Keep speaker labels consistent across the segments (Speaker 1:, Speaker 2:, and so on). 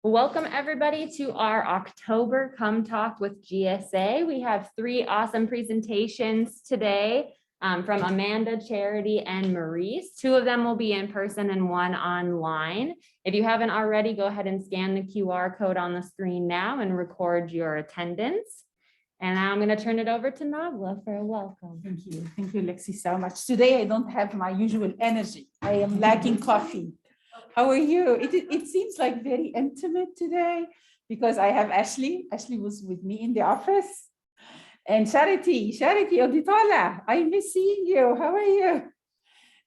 Speaker 1: Welcome everybody to our October Come Talk with GSA. We have three awesome presentations today from Amanda, Charity, and Maurice. Two of them will be in person and one online. If you haven't already, go ahead and scan the QR code on the screen now and record your attendance. And now I'm going to turn it over to Nagla for a welcome.
Speaker 2: Thank you, Lexi, so much. Today I don't have my usual energy. I am lacking coffee. How are you? It seems like very intimate today because I have Ashley. Ashley was with me in the office. And Charity Oditola, I miss seeing you. How are you?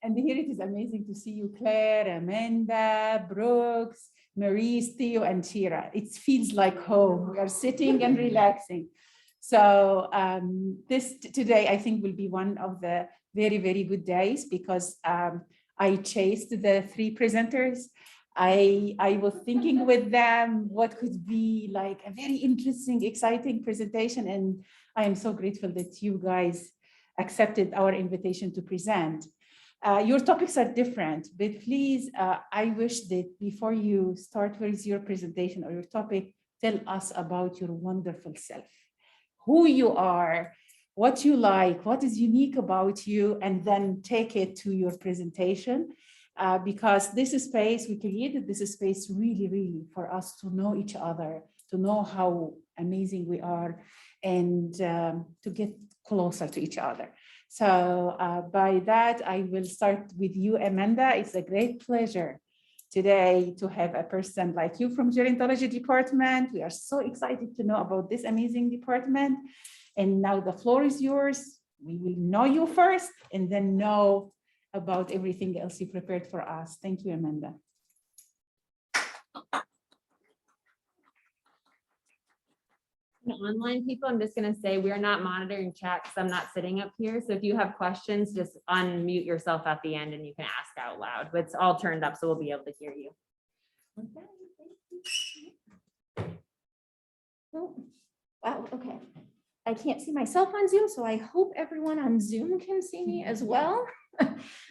Speaker 2: And here it is amazing to see you, Claire, Amanda, Brooks, Maurice, Theo, and Shira. It feels like home. We are sitting and relaxing. So today I think will be one of the very, very good days because I chased the three presenters. I was thinking with them what could be like a very interesting, exciting presentation. And I am so grateful that you guys accepted our invitation to present. Your topics are different, but please, I wish that before you start with your presentation or your topic, tell us about your wonderful self, who you are, what you like, what is unique about you, and then take it to your presentation. Because this space, we created this space really, really for us to know each other, to know how amazing we are, and to get closer to each other. So by that, I will start with you, Amanda. It's a great pleasure today to have a person like you from gerontology department. We are so excited to know about this amazing department. And now the floor is yours. We will know you first and then know about everything else you prepared for us. Thank you, Amanda.
Speaker 1: Online people, I'm just going to say we are not monitoring chat because I'm not sitting up here. So if you have questions, just unmute yourself at the end and you can ask out loud. But it's all turned up, so we'll be able to hear you.
Speaker 3: Okay, thank you. Oh, wow, okay. I can't see myself on Zoom, so I hope everyone on Zoom can see me as well.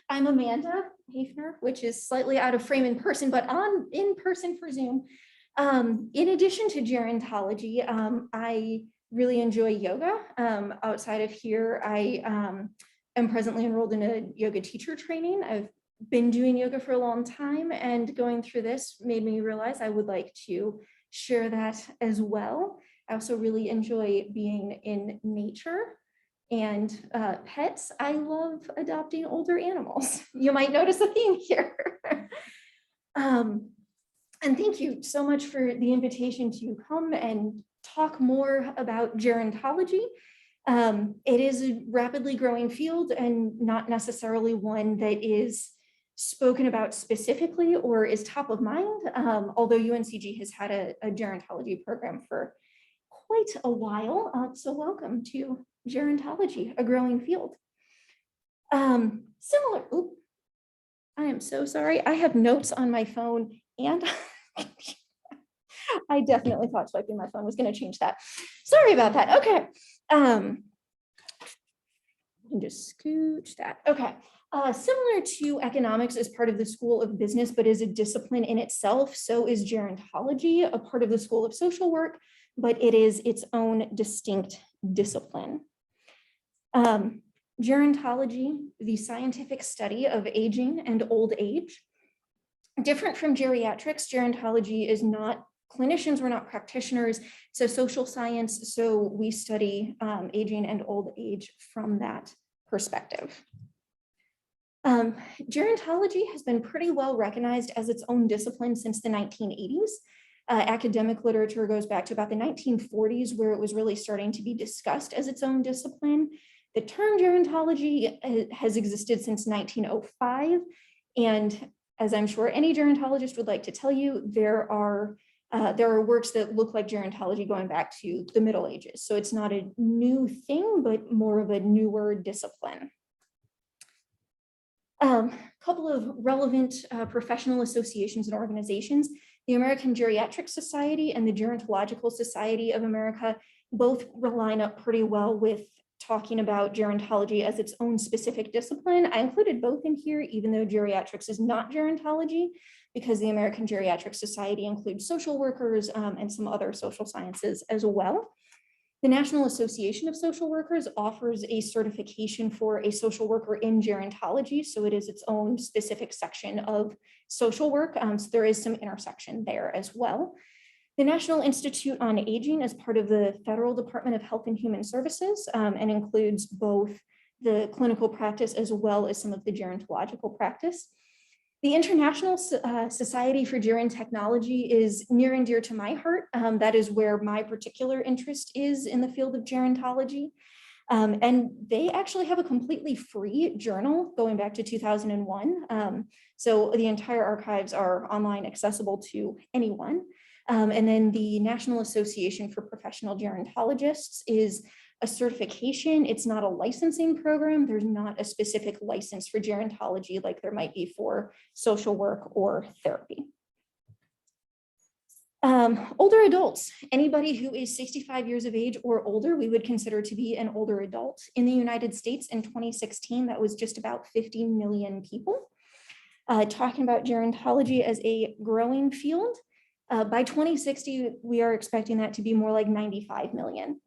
Speaker 3: I'm Amanda Hafner, which is slightly out of frame in person, but in person for Zoom. In addition to gerontology, I really enjoy yoga. Outside of here, I am presently enrolled in a yoga teacher training. I've been doing yoga for a long time, and going through this made me realize I would like to share that as well. I also really enjoy being in nature and pets. I love adopting older animals. You might notice a theme here. And thank you so much for the invitation to come and talk more about gerontology. It is a rapidly growing field and not necessarily one that is spoken about specifically or is top of mind, although UNCG has had a gerontology program for quite a while. So welcome to gerontology, a growing field. Similar, oops, I am so sorry. I have notes on my phone and I definitely thought swiping my phone was going to change that. Sorry about that. Okay. I can just scooch that. Okay. Similar to economics as part of the School of Business, but is a discipline in itself, so is gerontology, a part of the School of Social Work, but it is its own distinct discipline. Gerontology, the scientific study of aging and old age. Different from geriatrics, gerontology is not clinicians, we're not practitioners, so social science, so we study aging and old age from that perspective. Gerontology has been pretty well recognized as its own discipline since the 1980s. Academic literature goes back to about the 1940s, where it was really starting to be discussed as its own discipline. The term gerontology has existed since 1905, and as I'm sure any gerontologist would like to tell you, there are works that look like gerontology going back to the Middle Ages. So it's not a new thing, but more of a newer discipline. Couple of relevant professional associations and organizations. The American Geriatric Society and the Gerontological Society of America both line up pretty well with talking about gerontology as its own specific discipline. I included both in here, even though geriatrics is not gerontology, because the American Geriatric Society includes social workers and some other social sciences as well. The National Association of Social Workers offers a certification for a social worker in gerontology, so it is its own specific section of social work. So there is some intersection there as well. The National Institute on Aging is part of the Federal Department of Health and Human Services and includes both the clinical practice as well as some of the gerontological practice. The International Society for Gerontechnology is near and dear to my heart. That is where my particular interest is in the field of gerontology. And they actually have a completely free journal going back to 2001. So the entire archives are online, accessible to anyone. And then the National Association for Professional Gerontologists is a certification. It's not a licensing program. There's not a specific license for gerontology like there might be for social work or therapy. Older adults, anybody who is 65 years of age or older, we would consider to be an older adult. In the United States in 2016, that was just about 50 million people. Talking about gerontology as a growing field, by 2060, we are expecting that to be more like 95 million.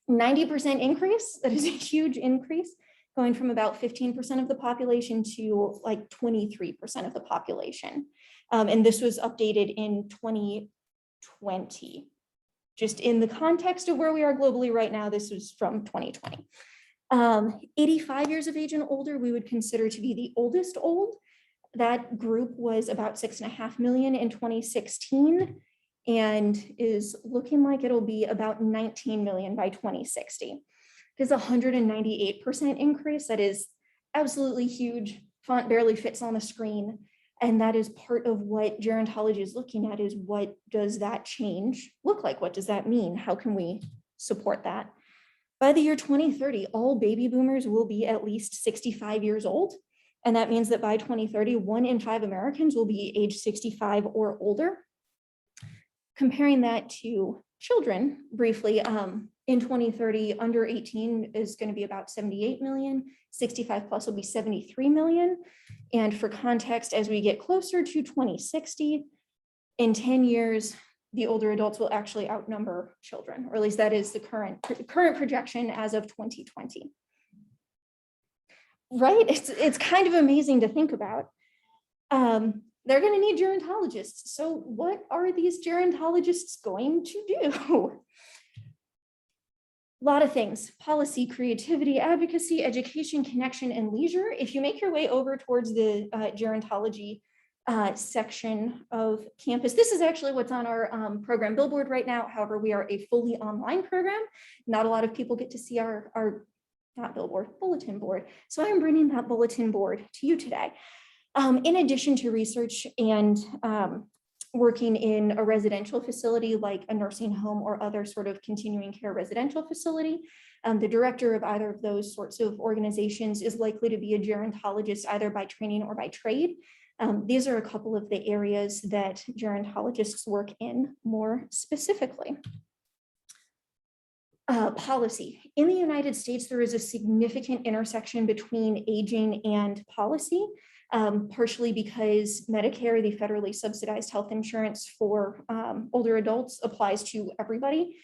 Speaker 3: 90% increase, that is a huge increase, going from about 15% of the population to like 23% of the population. And this was updated in 2020. Just in the context of where we are globally right now, this was from 2020. 85 years of age and older, we would consider to be the oldest old. That group was about 6.5 million in 2016 and is looking like it'll be about 19 million by 2060. It is a 198% increase. That is absolutely huge. Font barely fits on the screen. And that is part of what gerontology is looking at, is what does that change look like? What does that mean? How can we support that? By the year 2030, all baby boomers will be at least 65 years old. And that means that by 2030, 1 in 5 Americans will be age 65 or older. Comparing that to children briefly, in 2030, under 18 is going to be about 78 million, 65 plus will be 73 million. And for context, as we get closer to 2060, in 10 years, the older adults will actually outnumber children, or at least that is the current projection as of 2020. Right? It's kind of amazing to think about. They're going to need gerontologists. So what are these gerontologists going to do? A lot of things: policy, creativity, advocacy, education, connection, and leisure. If you make your way over towards the gerontology section of campus, this is actually what's on our program billboard right now. However, we are a fully online program. Not a lot of people get to see our not billboard, bulletin board. So I'm bringing that bulletin board to you today. In addition to research and working in a residential facility like a nursing home or other sort of continuing care residential facility, the director of either of those sorts of organizations is likely to be a gerontologist either by training or by trade. These are a couple of the areas that gerontologists work in more specifically. Policy. In the United States, there is a significant intersection between aging and policy, partially because Medicare, the federally subsidized health insurance for older adults, applies to everybody,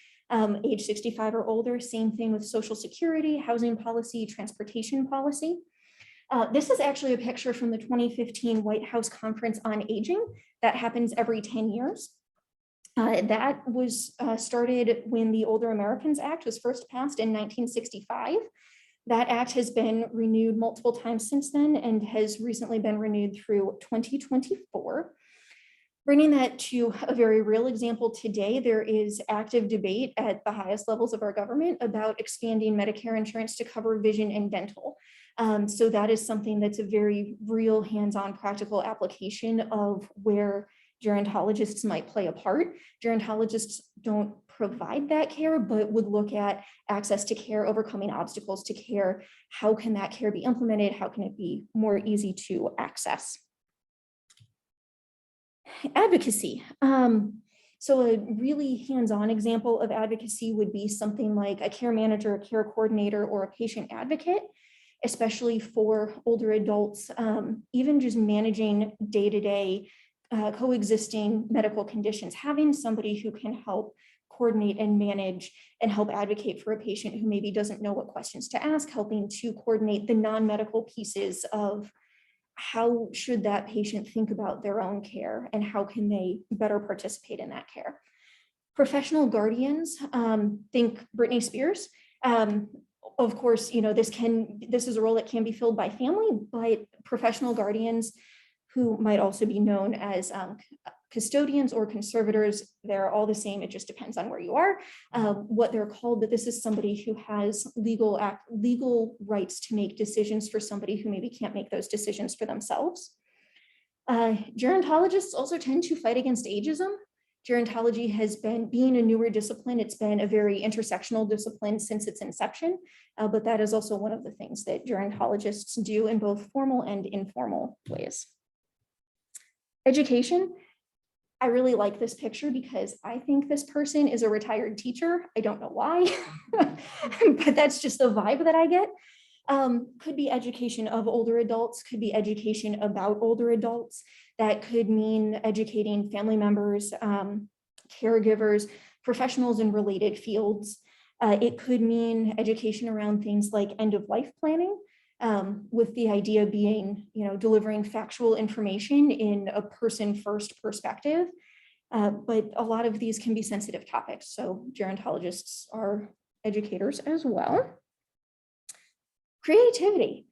Speaker 3: age 65 or older. Same thing with Social Security, housing policy, transportation policy. This is actually a picture from the 2015 White House Conference on Aging that happens every 10 years. That was started when the Older Americans Act was first passed in 1965. That act has been renewed multiple times since then and has recently been renewed through 2024. Bringing that to a very real example today, there is active debate at the highest levels of our government about expanding Medicare insurance to cover vision and dental. So that is something that's a very real hands-on practical application of where gerontologists might play a part. Gerontologists don't provide that care, but would look at access to care, overcoming obstacles to care. How can that care be implemented? How can it be more easy to access? Advocacy. So a really hands-on example of advocacy would be something like a care manager, a care coordinator, or a patient advocate, especially for older adults, even just managing day-to-day coexisting medical conditions, having somebody who can help coordinate and manage and help advocate for a patient who maybe doesn't know what questions to ask, helping to coordinate the non-medical pieces of how should that patient think about their own care and how can they better participate in that care. Professional guardians, think Britney Spears. Of course, you know, this is a role that can be filled by family, but professional guardians who might also be known as custodians or conservators, they're all the same. It just depends on where you are, what they're called, but this is somebody who has legal rights to make decisions for somebody who maybe can't make those decisions for themselves. Gerontologists also tend to fight against ageism. Gerontology has been, being a newer discipline, it's been a very intersectional discipline since its inception, but that is also one of the things that gerontologists do in both formal and informal ways. Education. I really like this picture because I think this person is a retired teacher. I don't know why, but that's just the vibe that I get. Could be education of older adults, could be education about older adults. That could mean educating family members, caregivers, professionals in related fields. It could mean education around things like end of life planning, with the idea being, you know, delivering factual information in a person first perspective. But a lot of these can be sensitive topics. So gerontologists are educators as well. Creativity.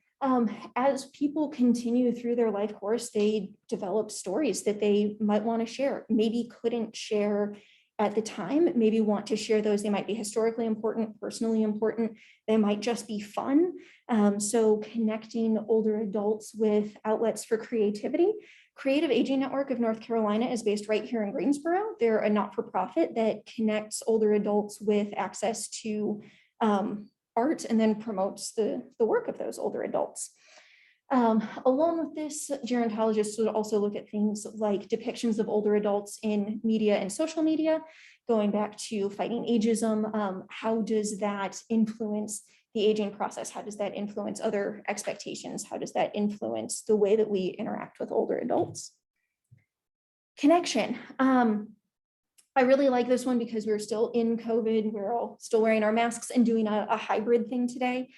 Speaker 3: As people continue through their life course, they develop stories that they might want to share, maybe couldn't share at the time, maybe want to share those. They might be historically important, personally important. They might just be fun. So connecting older adults with outlets for creativity. Creative Aging Network of North Carolina is based right here in Greensboro. They're a not-for-profit that connects older adults with access to art and then promotes the work of those older adults. Along with this, gerontologists would also look at things like depictions of older adults in media and social media, going back to fighting ageism. How does that influence the aging process? How does that influence other expectations? How does that influence the way that we interact with older adults? Connection. I really like this one because we're still in COVID. We're all still wearing our masks and doing a hybrid thing today.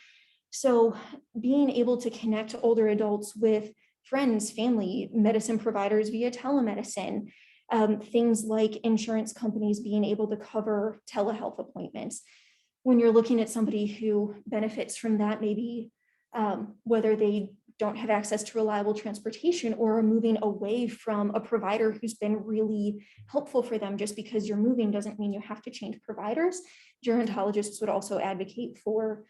Speaker 3: So being able to connect older adults with friends, family, medicine providers via telemedicine, things like insurance companies being able to cover telehealth appointments. When you're looking at somebody who benefits from that, maybe whether they don't have access to reliable transportation or are moving away from a provider who's been really helpful for them, just because you're moving doesn't mean you have to change providers. Gerontologists would also advocate for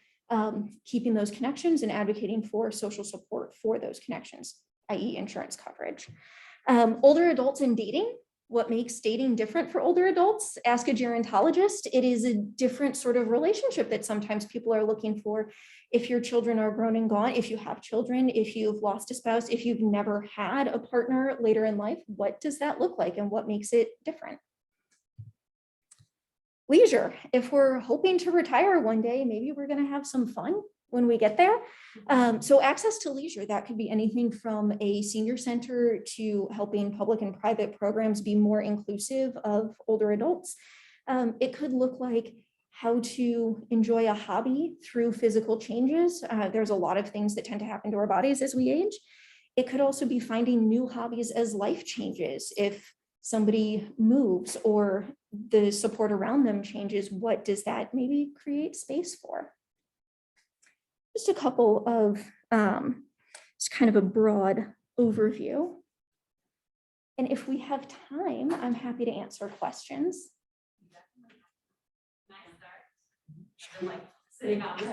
Speaker 3: keeping those connections and advocating for social support for those connections, i.e. insurance coverage. Older adults and dating. What makes dating different for older adults? Ask a gerontologist. It is a different sort of relationship that sometimes people are looking for. If your children are grown and gone, if you have children, if you've lost a spouse, if you've never had a partner later in life, what does that look like and what makes it different? Leisure. If we're hoping to retire one day, maybe we're going to have some fun when we get there. So access to leisure, that could be anything from a senior center to helping public and private programs be more inclusive of older adults. It could look like how to enjoy a hobby through physical changes. There's a lot of things that tend to happen to our bodies as we age. It could also be finding new hobbies as life changes. If somebody moves or the support around them changes, what does that maybe create space for? Just a couple of, just kind of a broad overview. And if we have time, I'm happy to answer questions.
Speaker 1: Like sitting on okay,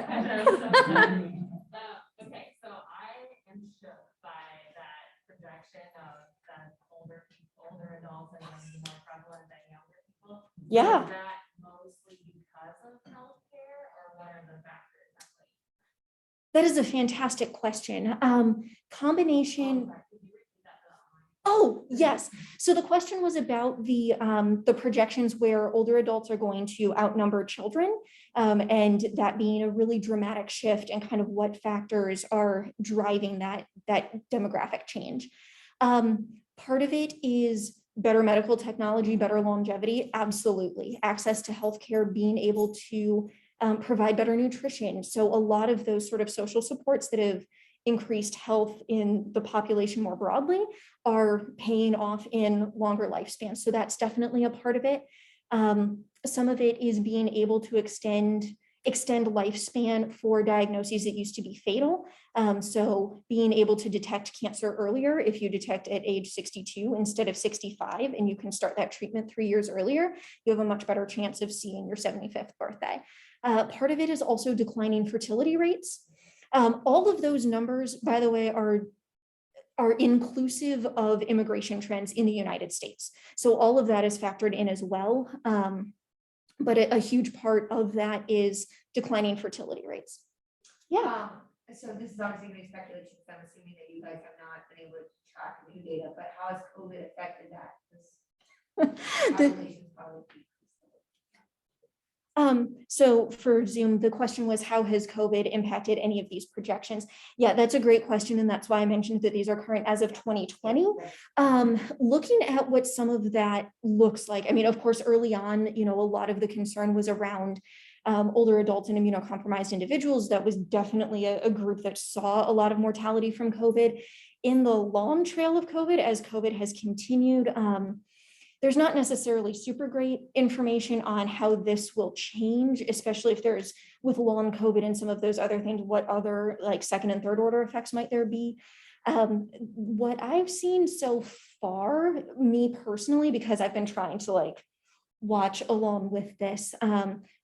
Speaker 1: so I am shook by that projection of that older adults and more prevalent than younger people.
Speaker 3: Yeah.
Speaker 1: Is that mostly because of healthcare, or what are the factors?
Speaker 3: That is a fantastic question. Combination. Oh, yes. So the question was about the projections where older adults are going to outnumber children, and that being a really dramatic shift and kind of what factors are driving that demographic change. Part of it is better medical technology, better longevity, absolutely. Access to healthcare, being able to provide better nutrition. So a lot of those sort of social supports that have increased health in the population more broadly are paying off in longer lifespans. So that's definitely a part of it. Some of it is being able to extend lifespan for diagnoses that used to be fatal. So being able to detect cancer earlier, if you detect at age 62 instead of 65, and you can start that treatment 3 years earlier, you have a much better chance of seeing your 75th birthday. Part of it is also declining fertility rates. All of those numbers, by the way, are inclusive of immigration trends in the United States. So all of that is factored in as well. But a huge part of that is declining fertility rates. Yeah.
Speaker 4: So this is obviously going to be speculation, because I'm assuming that you guys have not been able to track new data, but how has COVID affected that? Population's probably
Speaker 3: So for Zoom, the question was, how has COVID impacted any of these projections? Yeah, that's a great question. And that's why I mentioned that these are current as of 2020. Looking at what some of that looks like, I mean, of course, early on, a lot of the concern was around older adults and immunocompromised individuals. That was definitely a group that saw a lot of mortality from COVID. In the long trail of COVID, as COVID has continued, there's not necessarily super great information on how this will change, especially if there's with long COVID and some of those other things, what other like second and third order effects might there be? What I've seen so far, me personally, because I've been trying to like watch along with this,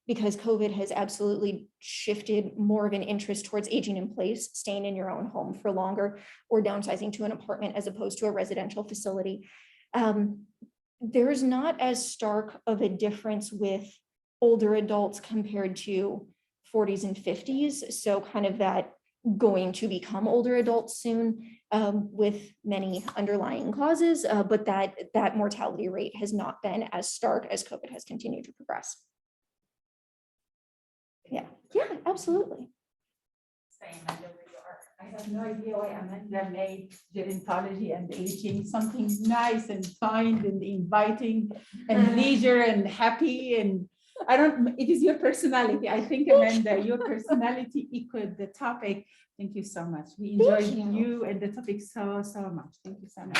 Speaker 3: because COVID has absolutely shifted more of an interest towards aging in place, staying in your own home for longer, or downsizing to an apartment as opposed to a residential facility. There's not as stark of a difference with older adults compared to 40s and 50s. So kind of that going to become older adults soon, with many underlying causes, but that mortality rate has not been as stark as COVID has continued to progress. Yeah, absolutely.
Speaker 2: I have no idea why Amanda made gerontology and aging something nice and kind and inviting and leisure and happy. And it is your personality. I think, Amanda, your personality equaled the topic. Thank you so much. We enjoyed you and the topic so much. Thank you so much.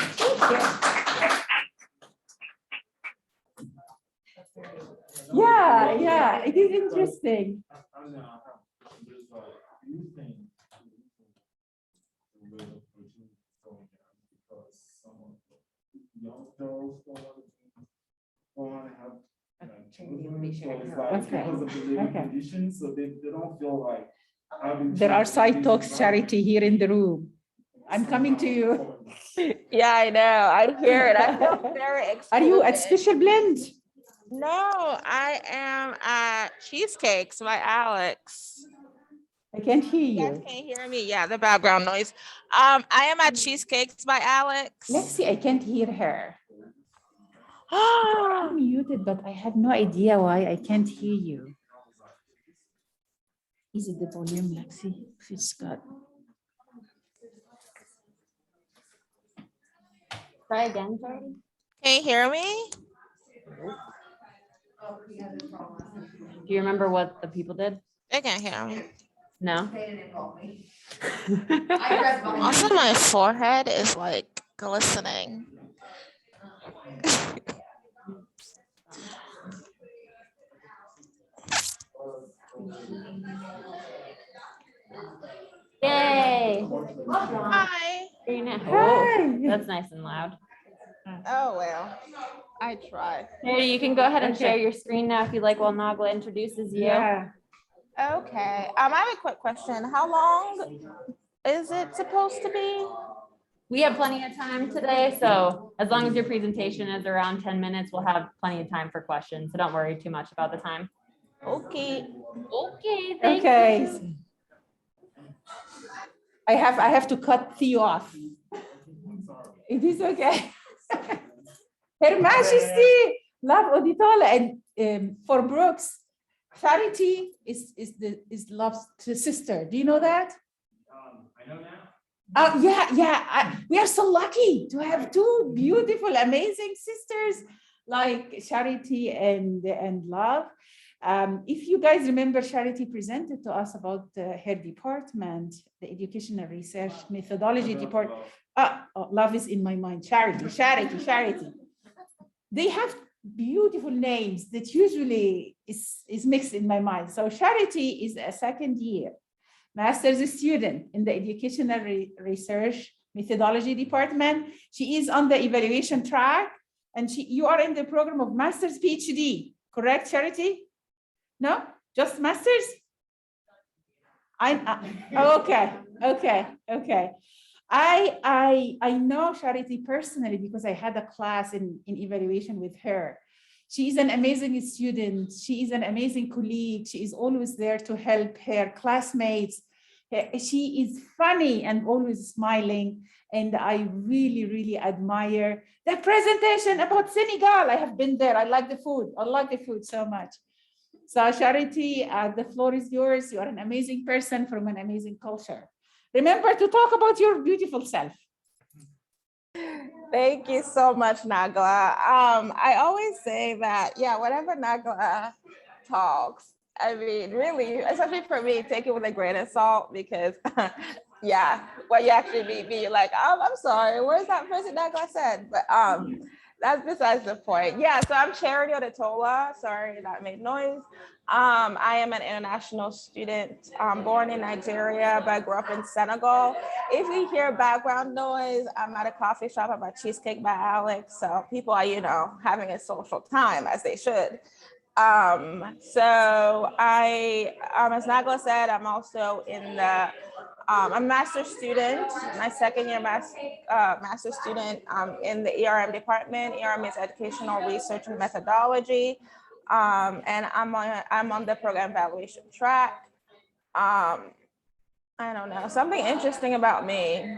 Speaker 2: Yeah, it is interesting.
Speaker 5: Young girls don't want to have children because of the living conditions, so they don't feel like having.
Speaker 2: There are side talks, Charity, here in the room. I'm coming to you.
Speaker 6: Yeah, I know. I hear it. I feel very excluded.
Speaker 2: Are you at Special Blend?
Speaker 6: No, I am at Cheesecakes by Alex.
Speaker 2: I can't hear
Speaker 6: You guys
Speaker 2: you.
Speaker 6: can't hear me. Yeah, the background noise. I am at Cheesecakes by Alex.
Speaker 2: Lexi, I can't hear her. I'm muted, but I have no idea why I can't hear you. Is it the volume, Lexi? It's got.
Speaker 1: Try again, Jordan.
Speaker 6: Can you hear me?
Speaker 1: Do you remember what the people did?
Speaker 6: They can't hear me.
Speaker 1: No.
Speaker 4: They didn't involve me. I read behind
Speaker 6: Also, my forehead is like glistening.
Speaker 1: Yay.
Speaker 6: Hi.
Speaker 1: Oh, that's nice and loud.
Speaker 6: Oh, well, I try.
Speaker 1: Here, you can go ahead and share your screen now if you like while Nagla introduces you.
Speaker 2: Yeah.
Speaker 6: Okay. I have a quick question. How long is it supposed to be?
Speaker 1: We have plenty of time today, so as long as your presentation is around 10 minutes, we'll have plenty of time for questions. So don't worry too much about the time.
Speaker 6: Okay.
Speaker 1: Okay, thank
Speaker 2: Okay. I have to cut Theo off. It is okay. Her Majesty, love Oditola, and for Brooks, Charity is love's sister. Do you know that?
Speaker 5: I know now.
Speaker 2: Yeah. We are so lucky to have two beautiful, amazing sisters like Charity and Love. If you guys remember, Charity presented to us about her department, the Educational Research Methodology Department. Love is in my mind. Charity. They have beautiful names that usually is mixed in my mind. So Charity is a second year master's student in the Educational Research Methodology Department. She is on the evaluation track, and you are in the program of master's PhD, correct, Charity? No, just master's? Okay. I know Charity personally because I had a class in evaluation with her. She is an amazing student. She is an amazing colleague. She is always there to help her classmates. She is funny and always smiling. And I really, really admire the presentation about Senegal. I have been there. I like the food. I like the food so much. So Charity, the floor is yours. You are an amazing person from an amazing culture. Remember to talk about your beautiful self.
Speaker 6: Thank you so much, Nagla. I always say that, whenever Nagla talks, I mean, really, especially for me, take it with a grain of salt because, when you actually meet me, you're like, I'm sorry, where's that person Nagla said? But that's besides the point. Yeah, so I'm Charity Oditola. Sorry, that made noise. I am an international student, born in Nigeria, but I grew up in Senegal. If you hear background noise, I'm at a coffee shop at my Cheesecake by Alex. So people are, having a social time as they should. So I, as Nagla said, I'm also in the, I'm a master's student, my second year master's student in the ERM department. ERM is Educational Research and Methodology. And I'm on the program evaluation track. I don't know, something interesting about me.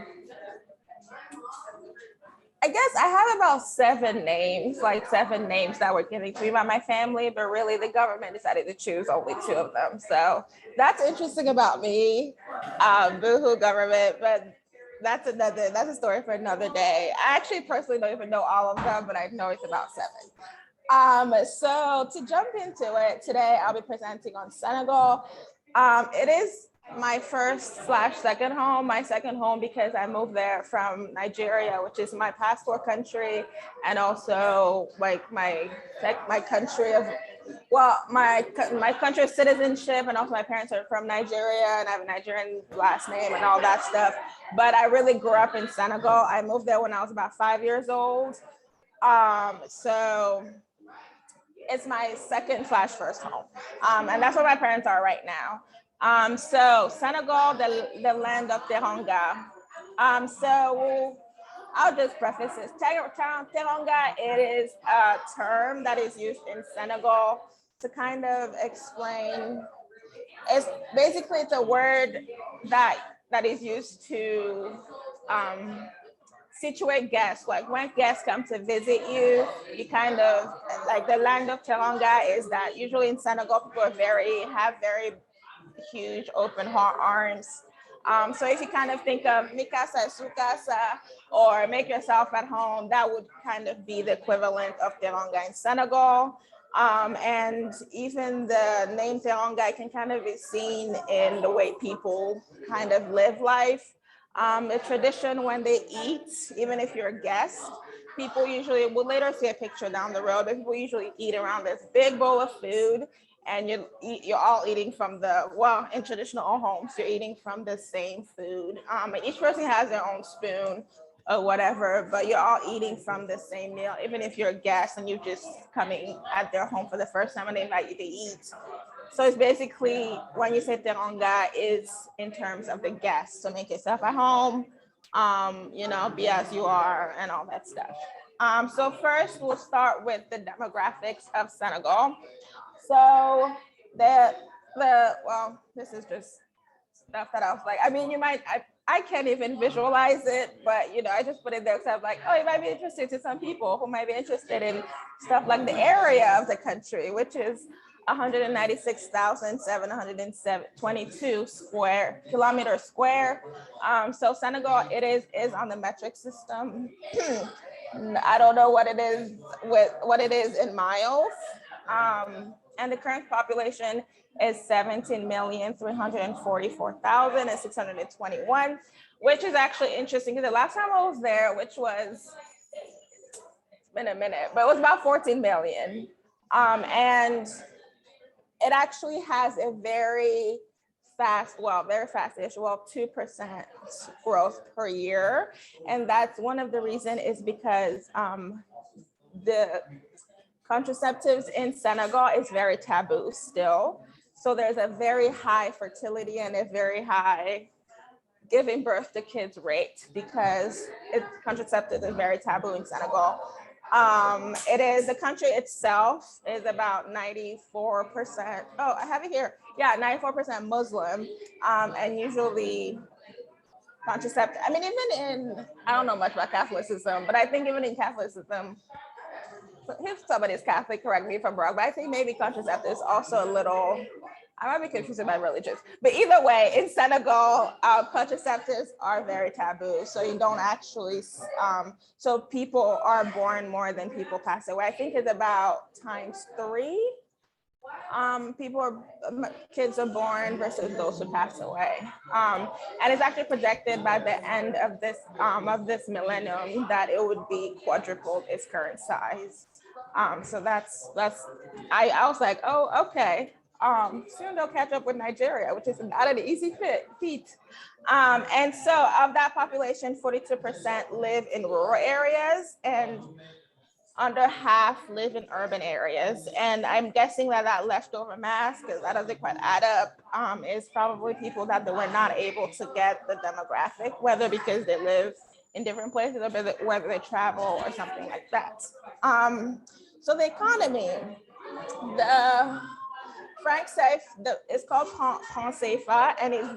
Speaker 6: I guess I have about seven names that were given to me by my family, but really the government decided to choose only two of them. So that's interesting about me. Boohoo government, but that's a story for another day. I actually personally don't even know all of them, but I know it's about seven. So to jump into it, today I'll be presenting on Senegal. It is my first/second home. My second home because I moved there from Nigeria, which is my passport country, and also like my country of, my country of citizenship, and also my parents are from Nigeria, and I have a Nigerian last name and all that stuff. But I really grew up in Senegal. I moved there when I was about 5 years old. So it's my second/first home. And that's where my parents are right now. So Senegal, the land of Teranga. So I'll just preface this. Teranga, it is a term that is used in Senegal to kind of explain, it's a word that is used to situate guests. Like when guests come to visit you, you kind of, like the land of Teranga is that usually in Senegal, people have very huge open arms. So if you kind of think of Mikasa, Sukasa, or make yourself at home, that would kind of be the equivalent of Teranga in Senegal. And even the name Teranga can kind of be seen in the way people kind of live life. A tradition when they eat, even if you're a guest, people usually, we'll later see a picture down the road, but people usually eat around this big bowl of food, and you're all eating from in traditional homes, you're eating from the same food. Each person has their own spoon or whatever, but you're all eating from the same meal, even if you're a guest and you're just coming at their home for the first time and they invite you to eat. So it's basically, when you say teranga, is in terms of the guests. So make yourself at home, be as you are and all that stuff. So first we'll start with the demographics of Senegal. So this is just stuff that I was like, I mean, I can't even visualize it, but I just put it there because I'm like, oh, it might be interesting to some people who might be interested in stuff like the area of the country, which is 196,722 kilometers square. So Senegal, it is on the metric system. I don't know what it is in miles. And the current population is 17,344,621, which is actually interesting because the last time I was there, which was, it's been a minute, but it was about 14 million. And it actually has a very fast-ish, 2% growth per year. And that's one of the reasons is because the contraceptives in Senegal is very taboo still. So there's a very high fertility and a very high giving birth to kids rate because contraceptives is very taboo in Senegal. The country itself is about 94%. Oh, I have it here. Yeah, 94% Muslim. And usually contraceptive, I mean, even I don't know much about Catholicism, but I think even in Catholicism, if somebody's Catholic, correct me if I'm wrong, but I think maybe contraceptive is also a little, I might be confused about religious, but either way, in Senegal, contraceptives are very taboo. So you don't actually, so people are born more than people pass away. I think it's about ×3. Kids are born versus those who pass away. And it's actually projected by the end of this millennium that it would be quadrupled its current size. So that's I was like, oh, okay. Soon they'll catch up with Nigeria, which is not an easy feat. And so of that population, 42% live in rural areas and under half live in urban areas. And I'm guessing that leftover mass, because that doesn't quite add up, is probably people that were not able to get the demographic, whether because they live in different places or whether they travel or something like that. So the economy, the franc CFA, it's called franc CFA, and it's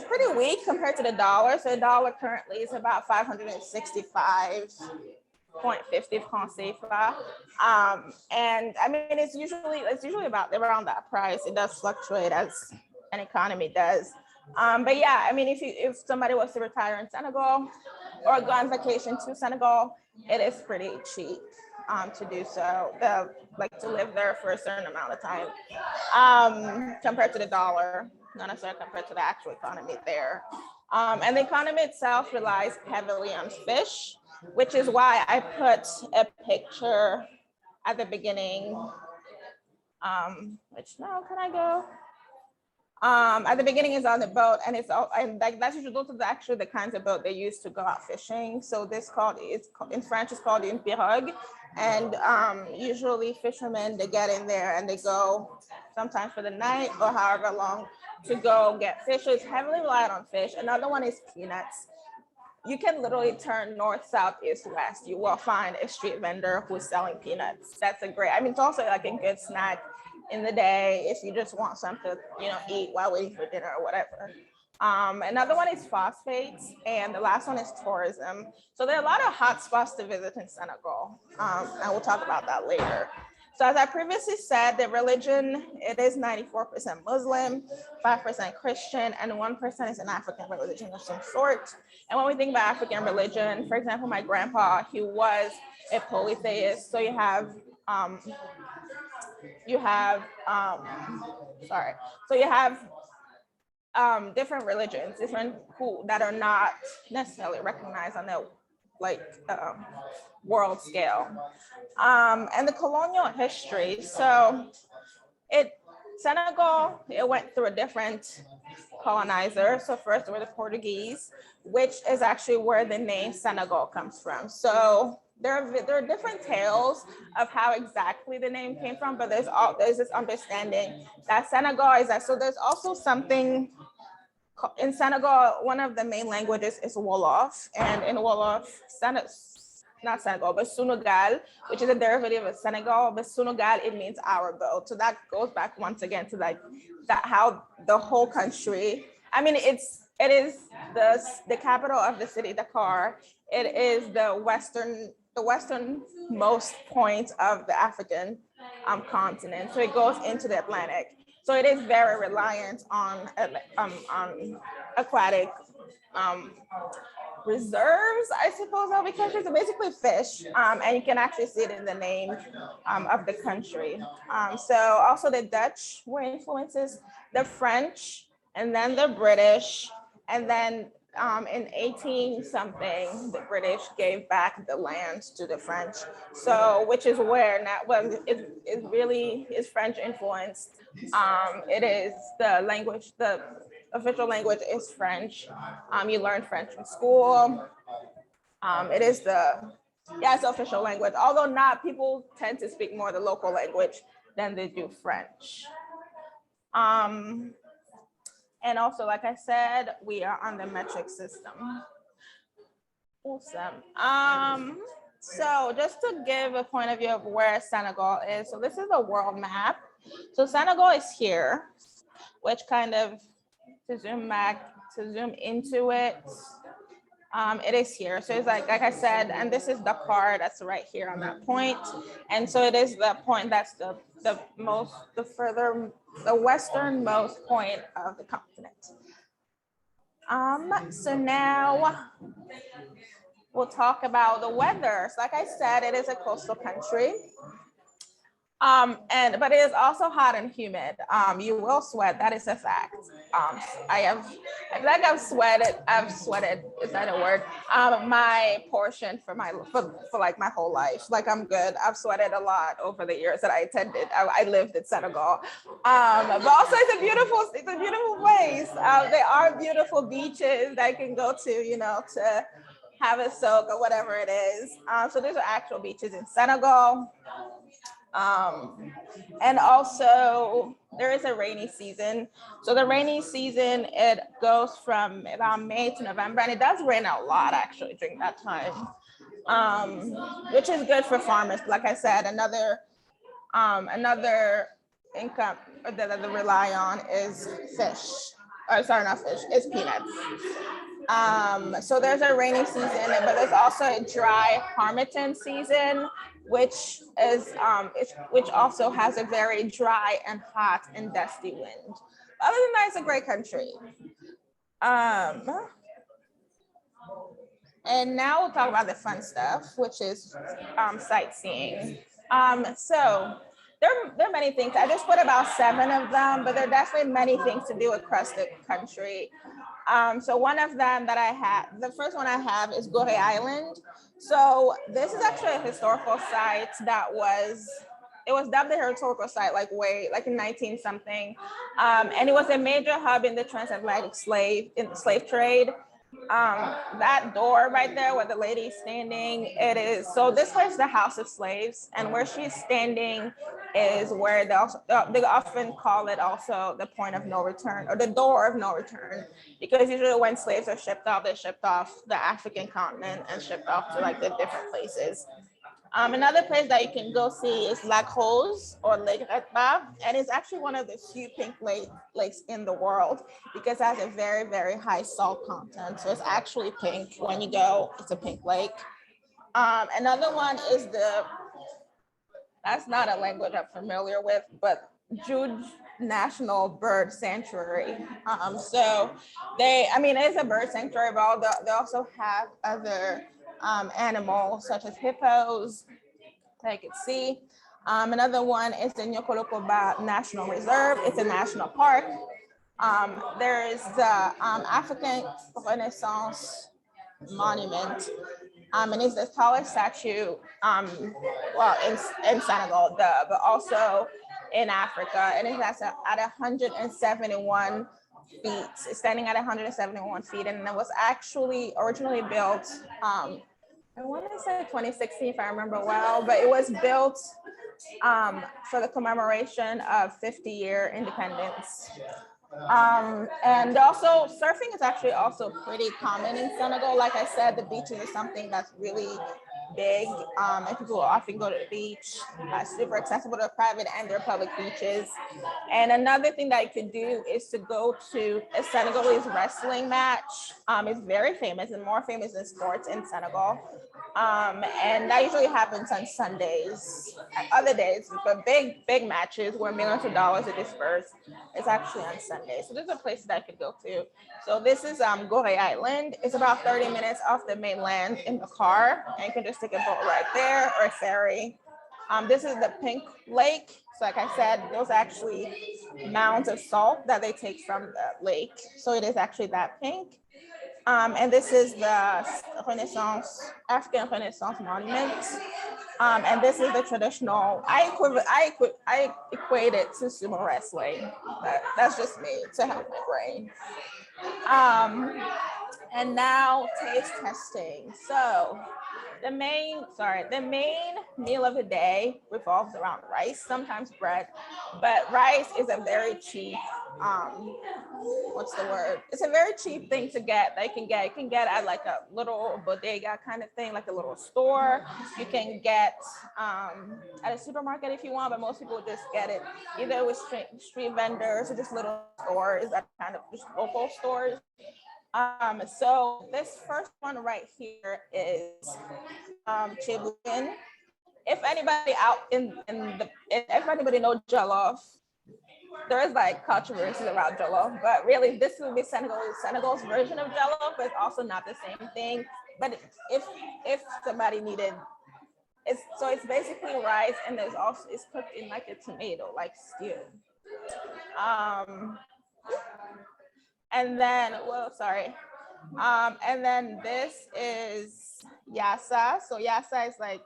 Speaker 6: pretty weak compared to the dollar. So the dollar currently is about 565.50 franc CFA. And I mean, it's usually about around that price. It does fluctuate as an economy does. But yeah, I mean, if somebody was to retire in Senegal or go on vacation to Senegal, it is pretty cheap to do so. Like to live there for a certain amount of time compared to the dollar, not necessarily compared to the actual economy there. And the economy itself relies heavily on fish, which is why I put a picture at the beginning. Which now can I go? At the beginning is on the boat, and those are actually the kinds of boat they use to go out fishing. So in French it's called une pirogue, and usually fishermen, they get in there and they go sometimes for the night or however long to go get fish. So it's heavily reliant on fish. Another one is peanuts. You can literally turn north, south, east, west. You will find a street vendor who's selling peanuts. It's also like a good snack in the day if you just want something to eat while waiting for dinner or whatever. Another one is phosphates, and the last one is tourism. So there are a lot of hot spots to visit in Senegal, and we'll talk about that later. So as I previously said, the religion, it is 94% Muslim, 5% Christian, and 1% is an African religion of some sort. And when we think about African religion, for example, my grandpa, he was a polytheist. So you have different religions, that are not necessarily recognized on the world scale. And the colonial history. So Senegal, it went through a different colonizer. So first were the Portuguese, which is actually where the name Senegal comes from. So there are different tales of how exactly the name came from, but there's this understanding that Senegal is that. So there's also something in Senegal, one of the main languages is Wolof, and in Wolof, not Senegal, but Sunugal, which is a derivative of Senegal, but Sunugal, it means our boat. So that goes back once again to how the whole country I mean, it is the capital of the city, Dakar. It is the westernmost point of the African continent. So it goes into the Atlantic. So it is very reliant on aquatic reserves, I suppose, of the country. So basically fish, and you can actually see it in the name of the country. So also the Dutch were influences, the French, and then the British, and then in 18 something, the British gave back the lands to the French. So, which is where now, well, it really is French influenced. It is the language, the official language is French. You learn French in school. It's the official language, although not, people tend to speak more the local language than they do French. And also, like I said, we are on the metric system. Awesome. So just to give a point of view of where Senegal is, so this is a world map. So Senegal is here, which kind of, to zoom into it, it is here. So it's like I said, and this is Dakar, that's right here on that point. And so it is the point that's the westernmost point of the continent. So now we'll talk about the weather. So like I said, it is a coastal country. But it is also hot and humid. You will sweat, that is a fact. I feel like I've sweated, is that a word? My portion for like my whole life. Like I'm good. I've sweated a lot over the years that I attended. I lived in Senegal. But also it's a beautiful place. There are beautiful beaches that I can go to, to have a soak or whatever it is. So these are actual beaches in Senegal. And also there is a rainy season. So the rainy season, it goes from about May to November, and it does rain a lot actually during that time, which is good for farmers. Like I said, another income that they rely on is fish. Or sorry, not fish, it's peanuts. So there's a rainy season, but there's also a dry Harmattan season, which also has a very dry and hot and dusty wind. Other than that, it's a great country. And now we'll talk about the fun stuff, which is sightseeing. So there are many things. I just put about 7 of them, but there are definitely many things to do across the country. So one of them that I have, the first one I have is Gorée Island. So this is actually a historical site it was dubbed a historical site like in 19 something. And it was a major hub in the transatlantic slave trade. That door right there where the lady's standing, so this place is the House of Slaves, and where she's standing is where they often call it also the point of no return, or the door of no return, because usually when slaves are shipped off, they're shipped off the African continent and shipped off to like the different places. Another place that you can go see is Lac Rose or Lake Retba, and it's actually one of the few pink lakes in the world because it has a very, very high salt content. So it's actually pink when you go, it's a pink lake. Another one is that's not a language I'm familiar with, but Jude National Bird Sanctuary. So it's a bird sanctuary, but they also have other animals such as hippos that you can see. Another one is the Nyokolokoba National Reserve. It's a national park. There is the African Renaissance Monument, and it's the tallest statue, in Senegal, but also in Africa, and it's at 171 feet. It's standing at 171 feet, and it was actually originally built, I want to say 2016, if I remember well, but it was built for the commemoration of 50-year independence. And also surfing is actually also pretty common in Senegal. Like I said, the beaches is something that's really big, and people often go to the beach. Super accessible to private and their public beaches. And another thing that you could do is to go to a Senegalese wrestling match. It's very famous and more famous than sports in Senegal. And that usually happens on Sundays. Other days, but big matches where millions of dollars are dispersed, it's actually on Sunday. So there's a place that I could go to. So this is Gore Island. It's about 30 minutes off the mainland in the car, and you can just take a boat right there or a ferry. This is the Pink Lake. So like I said, those are actually mounds of salt that they take from the lake. So it is actually that pink. And this is the Renaissance, African Renaissance Monument. And this is the traditional, I equate it to sumo wrestling. That's just me to help my brain. And now taste testing. So the main meal of the day revolves around rice, sometimes bread, but rice is a very cheap, It's a very cheap thing to get that you can get at like a little bodega kind of thing, like a little store. You can get at a supermarket if you want, but most people just get it either with street vendors or just little stores that kind of just local stores. So this first one right here is Chebouin. If anybody if anybody knows jollof, there is like controversy around jollof, but really this would be Senegal's version of jollof, but it's also not the same thing. But if somebody needed, it's basically rice, and it's cooked in like a tomato like stew. And then, and then this is yassa. So yassa is like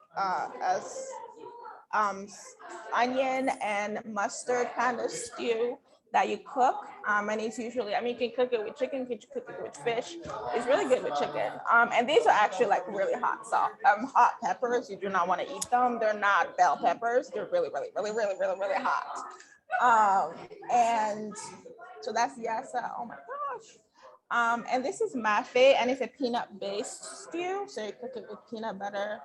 Speaker 6: onion and mustard kind of stew that you cook. And it's usually, you can cook it with chicken, you can cook it with fish. It's really good with chicken. And these are actually like really hot peppers. You do not want to eat them. They're not bell peppers. They're really hot. And so that's yassa. Oh my gosh. And this is mafe, and it's a peanut-based stew. So you cook it with peanut butter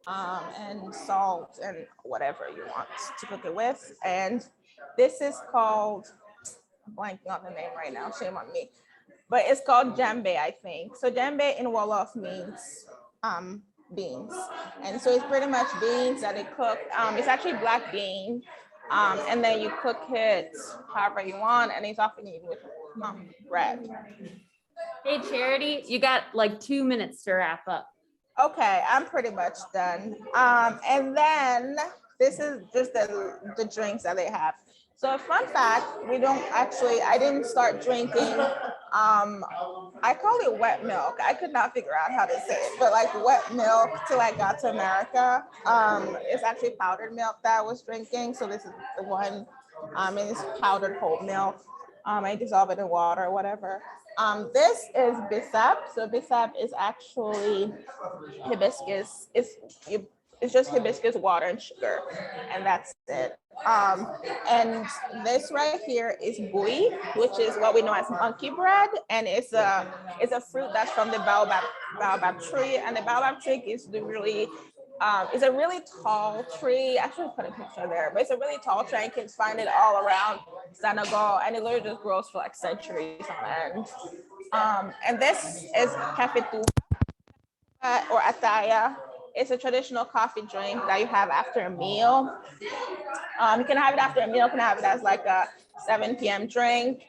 Speaker 6: and salt and whatever you want to cook it with. And this is called, I'm blanking on the name right now, shame on me, but it's called djembe, I think. So djembe in Wolof means beans. And so it's pretty much beans that they cook. It's actually black bean. And then you cook it however you want, and it's often eaten with bread.
Speaker 1: Hey, Charity, you got like 2 minutes to wrap up.
Speaker 6: Okay, I'm pretty much done. And then this is just the drinks that they have. So a fun fact, I didn't start drinking, I call it wet milk. I could not figure out how to say it, but like wet milk till I got to America. It's actually powdered milk that I was drinking. So this is the one, and it's powdered whole milk. I dissolve it in water or whatever. This is bissap. So bissap is actually hibiscus. It's just hibiscus water and sugar, and that's it. And this right here is bui, which is what we know as monkey bread, and it's a fruit that's from the baobab tree, and the baobab tree is it's a really tall tree. I should put a picture there, but it's a really tall tree. You can find it all around Senegal, and it literally just grows for like centuries on end. And this is kefetu or ataya. It's a traditional coffee drink that you have after a meal. You can have it after a meal, you can have it as like a 7 p.m. drink.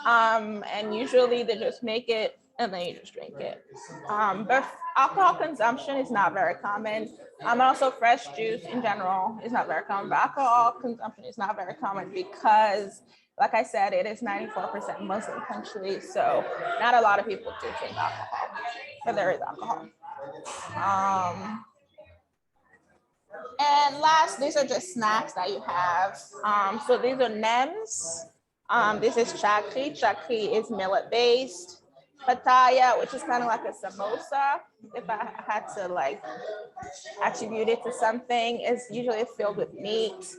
Speaker 6: And usually they just make it and then you just drink it. But alcohol consumption is not very common. Also fresh juice in general is not very common, but alcohol consumption is not very common because, like I said, it is 94% Muslim country. So not a lot of people do drink alcohol, but there is alcohol. And last, these are just snacks that you have. So these are nems. This is chakri. Chakri is millet based. Pataya, which is kind of like a samosa. If I had to like attribute it to something, is usually filled with meat.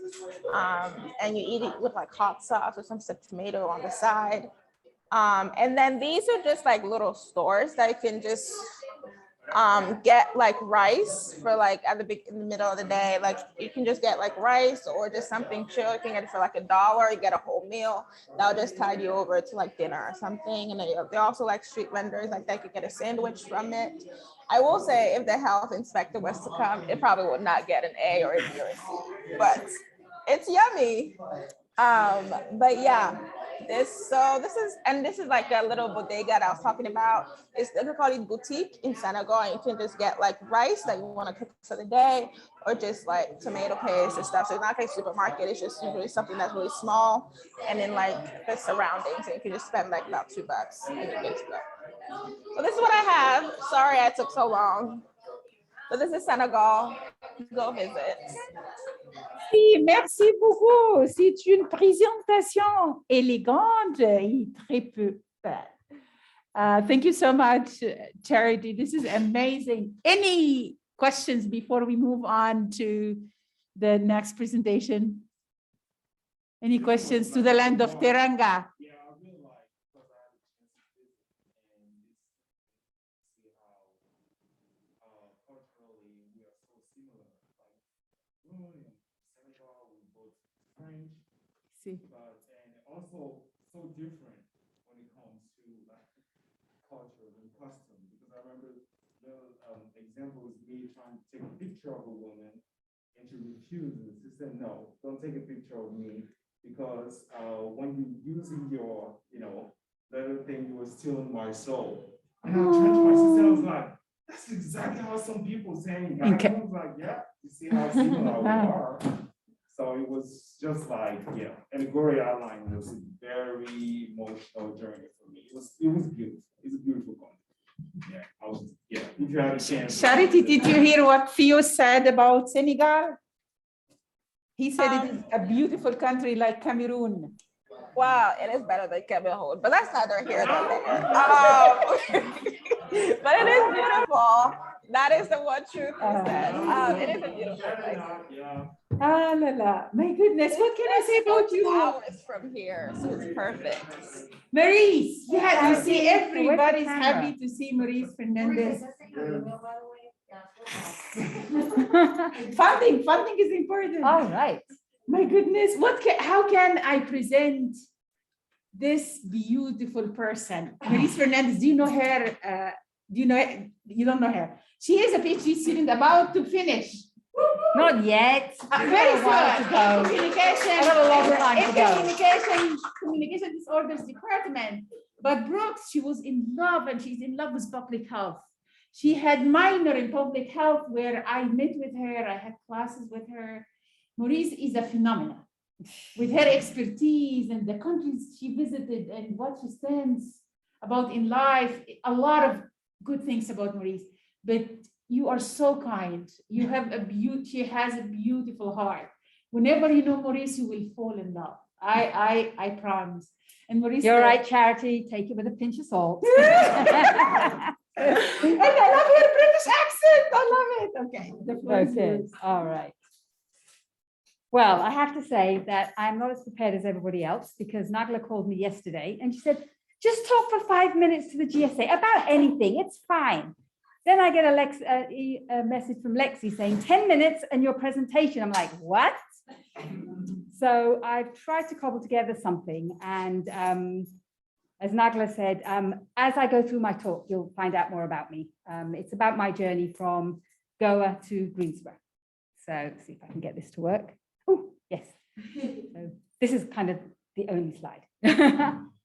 Speaker 6: And you eat it with like hot sauce or some tomato on the side. And then these are just like little stores that you can just get like rice for like in the middle of the day. Like you can just get like rice or just something chill. You can get it for like $1. You get a whole meal. That'll just tide you over to like dinner or something. And then they're also like street vendors, like they could get a sandwich from it. I will say if the health inspector was to come, it probably would not get an A or a B or a C, but it's yummy. But yeah, this is like a little bodega that I was talking about. They call it boutique in Senegal, and you can just get like rice that you want to cook for the day, or just like tomato paste and stuff. So it's not like a supermarket, it's just usually something that's really small, and then like the surroundings, and you can just spend like about $2 and you're good to go. So this is what I have. Sorry I took so long. So this is Senegal. Go visit.
Speaker 2: Oui, merci beaucoup. C'est une présentation élégante et très peu. Thank you so much, Charity. This is amazing. Any questions before we move on to the next presentation? Any questions to the land of Teranga?
Speaker 5: Yeah, I really like, because I had a chance to visit and see how culturally we are so similar. Like, in Senegal, we both French,
Speaker 2: See.
Speaker 5: but and also so different when it comes to like culture and custom. Because I remember the example was me trying to take a picture of a woman, and she refused. And she said, "No, don't take a picture of me, because when you're using your, little thing, you are stealing my soul." And I turned to my sister, I was like, "That's exactly how some people saying that."
Speaker 2: Okay.
Speaker 5: I was like, "Yeah, you see how similar we are." So it was just like, and the Gory Outline was a very emotional journey for me. It was beautiful. It's a beautiful country. If you had a chance.
Speaker 2: Charity, did you hear what Theo said about Senegal? He said it is a beautiful country like Cameroon.
Speaker 6: Wow, it is better than Cameroon, but that's neither here nor there. But it is beautiful. That is the one truth he said. It is a beautiful place.
Speaker 2: Ah, la, la. My goodness, what can I say about you?
Speaker 6: Hours from here, so it's perfect.
Speaker 2: Maurice, yeah, you see,
Speaker 1: Where's the
Speaker 2: everybody's
Speaker 1: camera?
Speaker 2: happy to see Maurice Fernandez. Funding is important.
Speaker 1: All right.
Speaker 2: My goodness, how can I present this beautiful person? Maurice Fernandez, do you know her? You don't know her. She is a PhD student about to finish.
Speaker 1: Not yet.
Speaker 2: Very
Speaker 1: A while
Speaker 2: soon.
Speaker 1: to go.
Speaker 2: Communication.
Speaker 1: I got a long time to go.
Speaker 2: Communication disorders department. But Brooks, she was in love, and she's in love with public health. She had minor in public health, where I met with her. I had classes with her. Maurice is a phenomenon with her expertise and the countries she visited and what she stands about in life. A lot of good things about Maurice, but you are so kind. You have she has a beautiful heart. Whenever you know Maurice, you will fall in love. I promise. And Maurice,
Speaker 1: You're right, Charity. Take it with a pinch of salt.
Speaker 2: And I love her British accent. I love it. Okay. The floor is
Speaker 1: Okay,
Speaker 2: yours.
Speaker 1: all right. Well, I have to say that I'm not as prepared as everybody else, because Nagla called me yesterday and she said, just talk for 5 minutes to the GSA about anything. It's fine. Then I get a message from Lexi saying 10 minutes and your presentation. I'm like, what? So I've tried to cobble together something. And as Nagla said, as I go through my talk, you'll find out more about me. It's about my journey from Goa to Greensboro. So let's see if I can get this to work. Oh, yes. So this is kind of the only slide.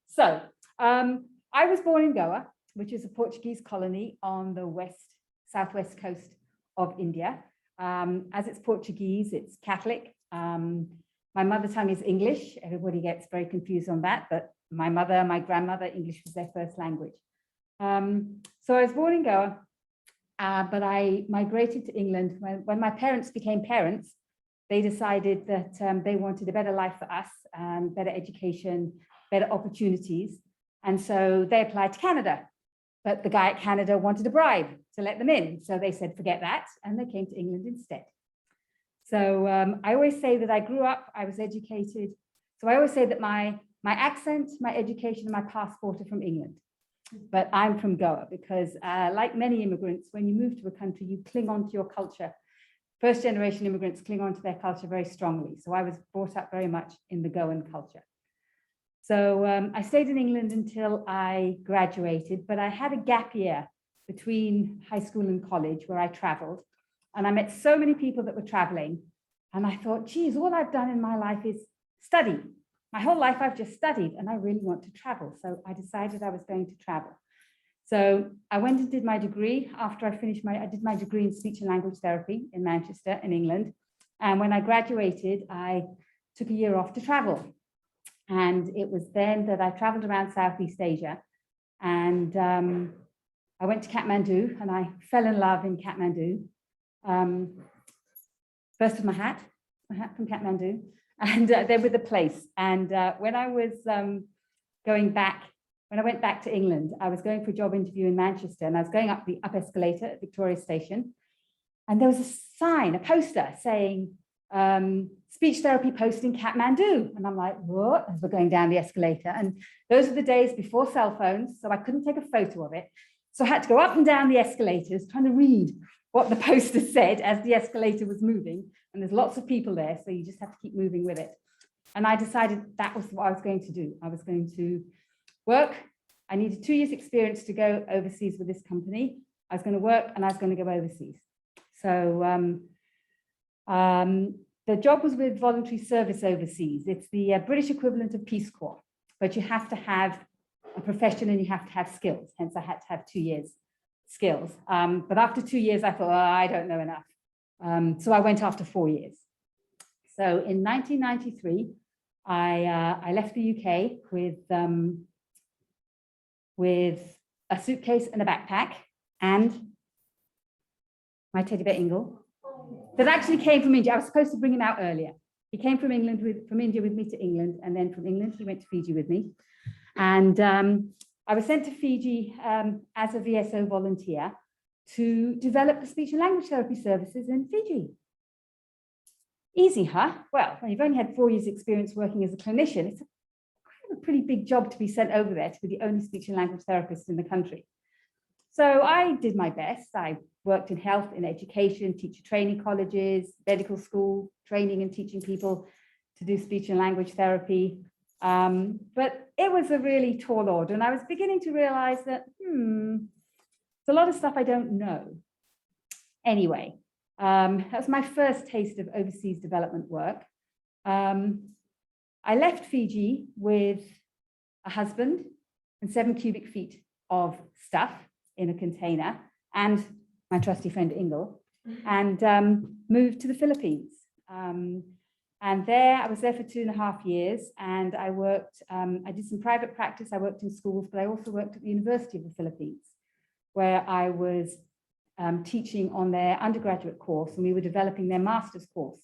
Speaker 1: So I was born in Goa, which is a Portuguese colony on the southwest coast of India. As it's Portuguese, it's Catholic. My mother tongue is English. Everybody gets very confused on that, but my mother, my grandmother, English was their first language. So I was born in Goa, but I migrated to England when my parents became parents. They decided that they wanted a better life for us and better education, better opportunities. And so they applied to Canada, but the guy at Canada wanted a bribe to let them in. So they said, forget that. And they came to England instead. So I always say that I grew up, I was educated. So I always say that my accent, my education, and my passport are from England.
Speaker 7: but I'm from Goa because like many immigrants, when you move to a country, you cling on to your culture. First generation immigrants cling on to their culture very strongly. So I was brought up very much in the Goan culture. So I stayed in England until I graduated, but I had a gap year between high school and college where I traveled. And I met so many people that were traveling. And I thought, geez, all I've done in my life is study. My whole life I've just studied and I really want to travel. So I decided I was going to travel. So I went and did my degree. After I finished I did my degree in speech and language therapy in Manchester in England. And when I graduated, I took a year off to travel. And it was then that I traveled around Southeast Asia. And I went to Kathmandu and I fell in love in Kathmandu. First with my hat from Kathmandu, and then with the place. And when I was when I went back to England, I was going for a job interview in Manchester, and I was going up the escalator at Victoria Station, and there was a sign, a poster saying speech therapy post in Kathmandu. And I'm like, what? As we're going down the escalator. And those are the days before cell phones, so I couldn't take a photo of it. So I had to go up and down the escalators trying to read what the poster said as the escalator was moving. And there's lots of people there, so you just have to keep moving with it. And I decided that was what I was going to do. I was going to work. I needed 2 years experience to go overseas with this company. I was going to work and I was going to go overseas. So the job was with voluntary service overseas. It's the British equivalent of Peace Corps, but you have to have a profession and you have to have skills. Hence, I had to have 2 years skills. But after 2 years, I thought, oh, I don't know enough. So I went after 4 years. So in 1993, I left the UK with a suitcase and a backpack and my teddy bear Ingle that actually came from India. I was supposed to bring him out earlier. He came from India with me to England, and then from England he went to Fiji with me. And I was sent to Fiji as a VSO volunteer to develop the speech and language therapy services in Fiji. Easy, huh? Well, when you've only had 4 years experience working as a clinician, it's a pretty big job to be sent over there to be the only speech and language therapist in the country. So I did my best. I worked in health, in education, teacher training colleges, medical school, training and teaching people to do speech and language therapy. But it was a really tall order. And I was beginning to realize that, there's a lot of stuff I don't know. Anyway, that was my first taste of overseas development work. I left Fiji with a husband and 7 cubic feet of stuff in a container and my trusty friend Ingle, and moved to the Philippines. And there, I was there for 2.5 years, and I worked, I did some private practice, I worked in schools, but I also worked at the University of the Philippines, where I was teaching on their undergraduate course, and we were developing their master's course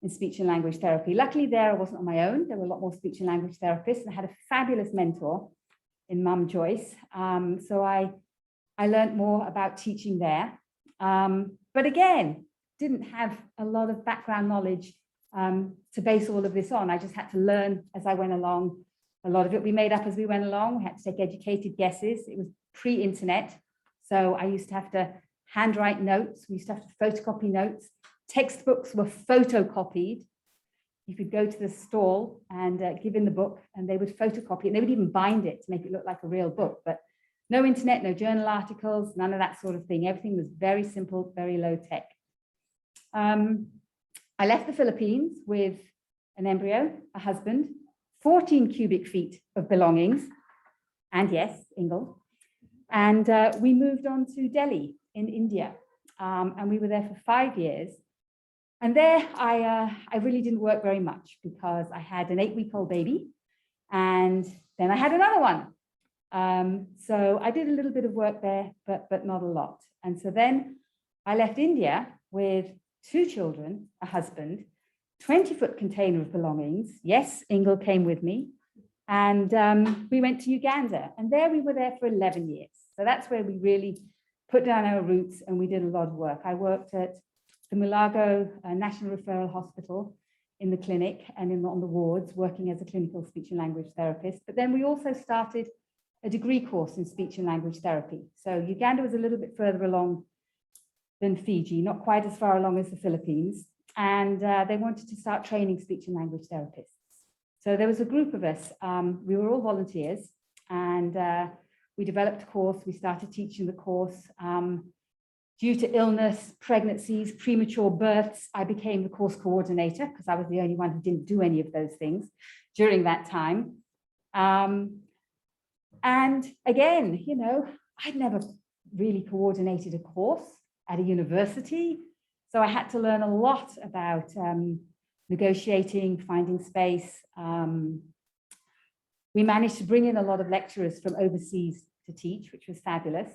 Speaker 7: in speech and language therapy. Luckily there, I wasn't on my own. There were a lot more speech and language therapists, and I had a fabulous mentor in Mum Joyce. So I learned more about teaching there. But again, didn't have a lot of background knowledge to base all of this on. I just had to learn as I went along. A lot of it we made up as we went along. We had to take educated guesses. It was pre-internet. So I used to have to handwrite notes. We used to have to photocopy notes. Textbooks were photocopied. You could go to the stall and give in the book, and they would photocopy it. And they would even bind it to make it look like a real book. But no internet, no journal articles, none of that sort of thing. Everything was very simple, very low tech. I left the Philippines with an embryo, a husband, 14 cubic feet of belongings, and yes, Ingle. And we moved on to Delhi in India. And we were there for 5 years. And there I really didn't work very much because I had an 8-week-old baby, and then I had another one. So I did a little bit of work there, but not a lot. And so then I left India with 2 children, a husband, 20-foot container of belongings. Yes, Ingle came with me. And we went to Uganda, and there we were there for 11 years. So that's where we really put down our roots, and we did a lot of work. I worked at the Mulago National Referral Hospital in the clinic and on the wards, working as a clinical speech and language therapist. But then we also started a degree course in speech and language therapy. So Uganda was a little bit further along than Fiji, not quite as far along as the Philippines. And they wanted to start training speech and language therapists. So there was a group of us, we were all volunteers, and we developed a course, we started teaching the course. Due to illness, pregnancies, premature births, I became the course coordinator because I was the only one who didn't do any of those things during that time. And again, you know, I'd never really coordinated a course at a university. So I had to learn a lot about negotiating, finding space. We managed to bring in a lot of lecturers from overseas to teach, which was fabulous.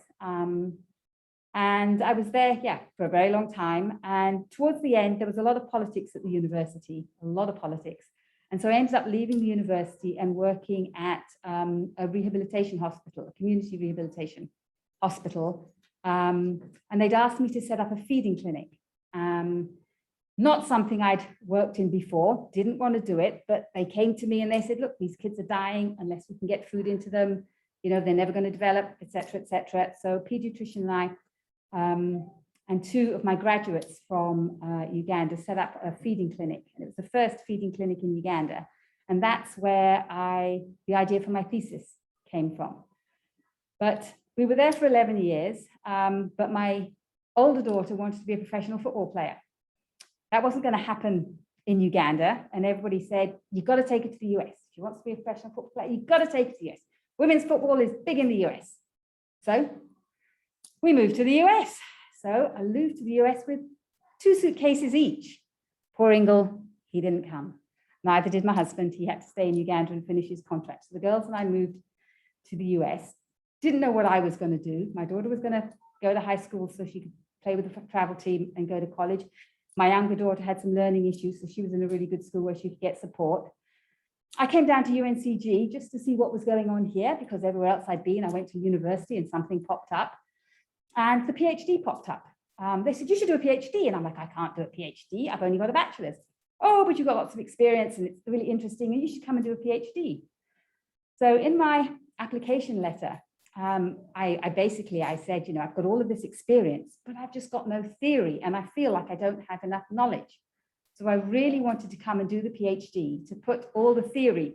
Speaker 7: And I was there, yeah, for a very long time. And towards the end, there was a lot of politics at the university, a lot of politics. And so I ended up leaving the university and working at a rehabilitation hospital, a community rehabilitation hospital. And they'd asked me to set up a feeding clinic. Not something I'd worked in before, didn't want to do it, but they came to me and they said, look, these kids are dying unless we can get food into them. You know, they're never going to develop, et cetera, et cetera. So a pediatrician and I, and two of my graduates from Uganda set up a feeding clinic. And it was the first feeding clinic in Uganda. And that's where the idea for my thesis came from. But we were there for 11 years, but my older daughter wanted to be a professional football player. That wasn't going to happen in Uganda. And everybody said, you've got to take it to the US. If she wants to be a professional football player, you've got to take it to the US. Women's football is big in the US. So we moved to the US. So I moved to the US with 2 suitcases each. Poor Ingle, he didn't come. Neither did my husband. He had to stay in Uganda and finish his contract. So the girls and I moved to the US. Didn't know what I was going to do. My daughter was going to go to high school so she could play with the travel team and go to college. My younger daughter had some learning issues, so she was in a really good school where she could get support. I came down to UNCG just to see what was going on here, because everywhere else I'd been, I went to university and something popped up. And the PhD popped up. They said, you should do a PhD. And I'm like, I can't do a PhD. I've only got a bachelor's. Oh, but you've got lots of experience and it's really interesting and you should come and do a PhD. So in my application letter, I said, you know, I've got all of this experience, but I've just got no theory and I feel like I don't have enough knowledge. So I really wanted to come and do the PhD to put all the theory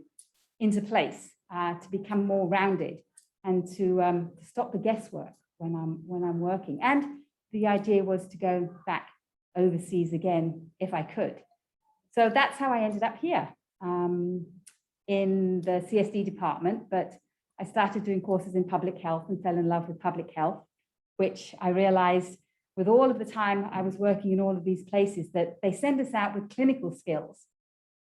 Speaker 7: into place, to become more rounded and to stop the guesswork when I'm working. And the idea was to go back overseas again if I could. So that's how I ended up here in the CSD department, but I started doing courses in public health and fell in love with public health, which I realized with all of the time I was working in all of these places that they send us out with clinical skills,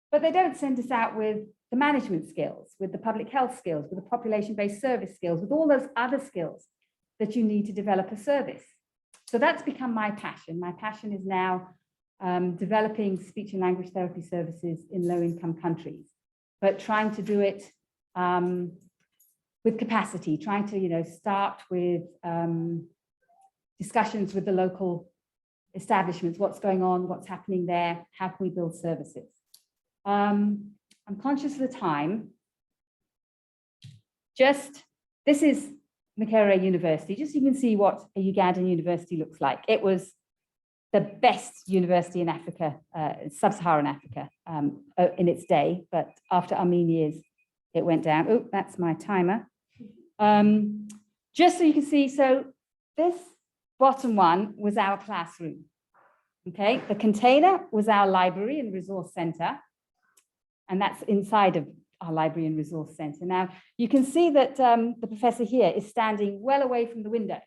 Speaker 7: but they don't send us out with the management skills, with the public health skills, with the population-based service skills, with all those other skills that you need to develop a service. So that's become my passion. My passion is now developing speech and language therapy services in low-income countries, but trying to do it with capacity, trying to, you know, start with discussions with the local establishments, what's going on, what's happening there, how can we build services. I'm conscious of the time. This is Makerere University, just so you can see what a Ugandan university looks like. It was the best university in Africa, sub-Saharan Africa, in its day, but after Amin years, it went down. Oh, that's my timer. Just so you can see, so this bottom one was our classroom. Okay, the container was our library and resource center, and that's inside of our library and resource center. Now, you can see that the professor here is standing well away from the window,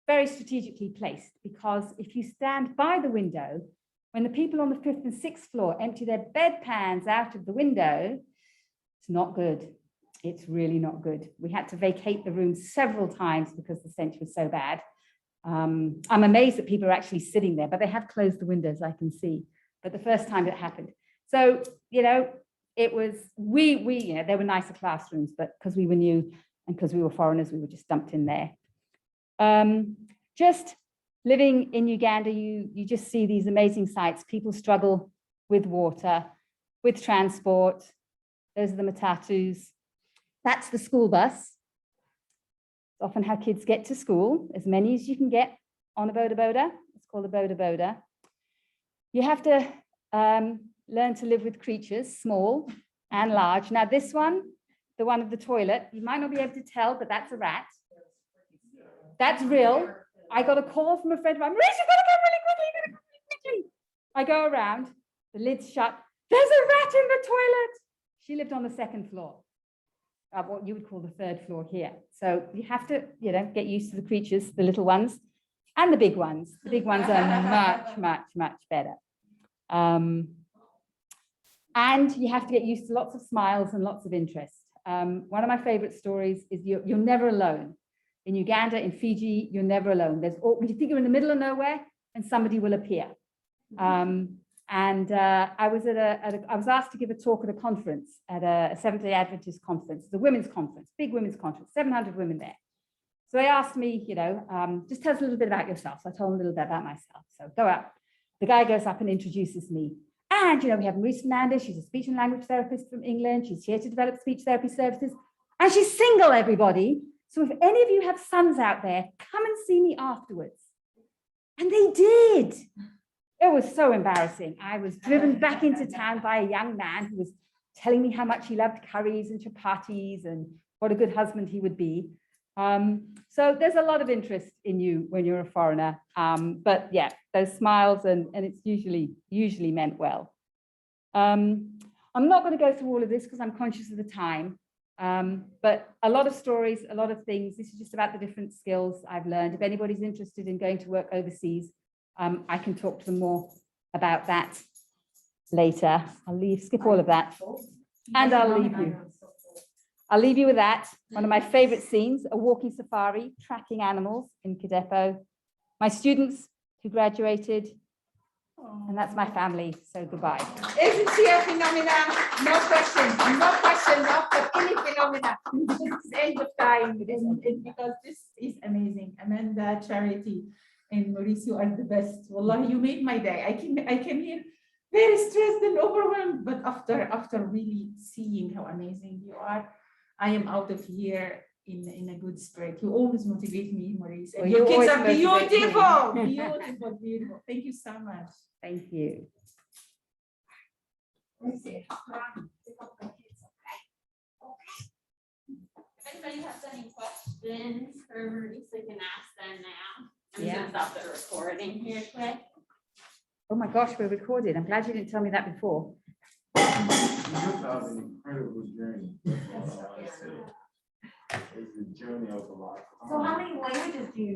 Speaker 7: very strategically placed, because if you stand by the window, when the people on the 5th and 6th floor empty their bedpans out of the window, it's not good. It's really not good. We had to vacate the room several times because the stench was so bad. I'm amazed that people are actually sitting there, but they have closed the windows, I can see. But the first time it happened. So, you know, it was, you know, there were nicer classrooms, but because we were new and because we were foreigners, we were just dumped in there. Just living in Uganda, you just see these amazing sites. People struggle with water, with transport. Those are the matatus. That's the school bus. It's often how kids get to school, as many as you can get on a boda boda. It's called a boda boda. You have to learn to live with creatures, small and large. Now this one, the one of the toilet, you might not be able to tell, but that's a rat. That's real. I got a call from a friend of mine, Maurice, you've got to come really quickly, you've got to come really quickly. I go around, the lid's shut. There's a rat in the toilet. She lived on the second floor, what you would call the third floor here. So you have to, get used to the creatures, the little ones and the big ones. The big ones are much, much, much better. And you have to get used to lots of smiles and lots of interest. One of my favorite stories is you're never alone. In Uganda, in Fiji, you're never alone. When you think you're in the middle of nowhere and somebody will appear. I was asked to give a talk at a conference, at a Seventh-day Adventist conference, the women's conference, big women's conference, 700 women there. So they asked me, just tell us a little bit about yourself. So I told them a little bit about myself. So go up. The guy goes up and introduces me. And, we have Maurice Fernandez. She's a speech and language therapist from England. She's here to develop speech therapy services. And she's single, everybody. So if any of you have sons out there, come and see me afterwards. And they did. It was so embarrassing. I was driven back into town by a young man who was telling me how much he loved curries and chapatis and what a good husband he would be. So there's a lot of interest in you when you're a foreigner. But yeah, those smiles and it's usually meant well. I'm not going to go through all of this because I'm conscious of the time. But a lot of stories, a lot of things. This is just about the different skills I've learned. If anybody's interested in going to work overseas, I can talk to them more about that later. Skip all of that. And I'll leave you with that. One of my favorite scenes, a walking safari, tracking animals in Kadepo. My students who graduated, and that's my family. So goodbye.
Speaker 2: Isn't she a phenomena? No question after any phenomena. It's end of time, because this is amazing. Amanda, Charity, and Maurice, you are the best. Wallahi, you made my day. I came here very stressed and overwhelmed, but after really seeing how amazing you are, I am out of here in a good spirit. You always motivate me, Maurice. And your kids are beautiful, beautiful. Thank you so much.
Speaker 7: Thank you.
Speaker 1: If anybody has any questions for Maurice, they can ask them now. I'm
Speaker 7: Yeah.
Speaker 1: gonna stop the recording here quick.
Speaker 7: Oh my gosh, we're recorded. I'm glad you didn't tell me that before.
Speaker 5: You have an incredible journey. That's all I say. It's a journey of a lot.
Speaker 4: So how many languages do you